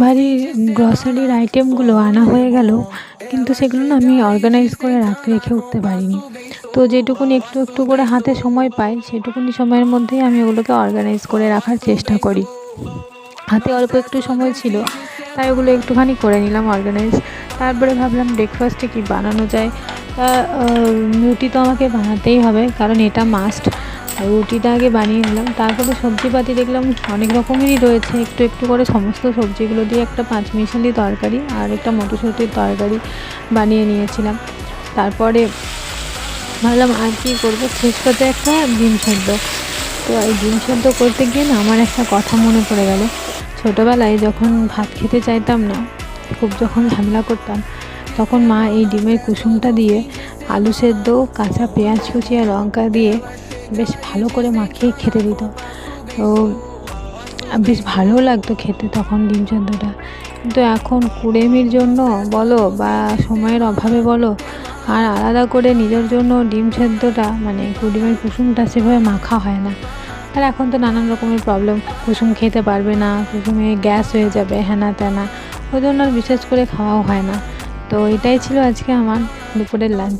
বাড়ির গ্রসারির আইটেমগুলো আনা হয়ে গেল, কিন্তু সেগুলো না আমি অর্গানাইজ করে রেখে উঠতে পারিনি। তো যেটুকুনি একটু একটু করে হাতে সময় পাই, সেটুকুনি সময়ের মধ্যেই আমি ওগুলোকে অর্গানাইজ করে রাখার চেষ্টা করি। হাতে অল্প একটু সময় ছিল, তাই ওগুলো একটুখানি করে নিলাম অর্গানাইজ। তারপরে ভাবলাম ব্রেকফাস্টে কী বানানো যায়। তা রুটি তো আমাকে বানাতেই হবে, কারণ এটা মাস্ট। রুটিটা আগে বানিয়ে নিলাম, তারপরে সবজিপাতি দেখলাম অনেক রকমেরই রয়েছে। একটু একটু করে সমস্ত সবজিগুলো দিয়ে একটা পাঁচমিশালি তরকারি আর একটা মটরশুঁটির তরকারি বানিয়ে নিয়েছিলাম। তারপরে ভাবলাম আর কী করবো, শেষ করতে একটা ডিম সেদ্ধ। তো এই ডিম সেদ্ধ করতে গিয়ে না আমার একটা কথা মনে পড়ে গেল। ছোটোবেলায় যখন ভাত খেতে চাইতাম না, খুব যখন ঝামেলা করতাম, তখন মা এই ডিমের কুসুমটা দিয়ে আলু সেদ্ধ, কাঁচা পেঁয়াজ কুচি আর লঙ্কা দিয়ে বেশ ভালো করে মাখিয়ে খেতে দিত। তো বেশ ভালোও লাগতো খেতে তখন ডিম সেদ্ধটা। কিন্তু এখন কুড়েমির জন্য বলো বা সময়ের অভাবে বলো, আর আলাদা করে নিজের জন্য ডিম সেদ্ধটা মানে ডিমের কুসুমটা সেভাবে মাখা হয় না। আর এখন তো নানান রকমের প্রবলেম, কুসুম খেতে পারবে না, কুসুমে গ্যাস হয়ে যাবে, হ্যানা ত্যানা, ওই জন্য আর বিশেষ করে খাওয়াও হয় না। তো এটাই ছিল আজকে আমার দুপুরের লাঞ্চ।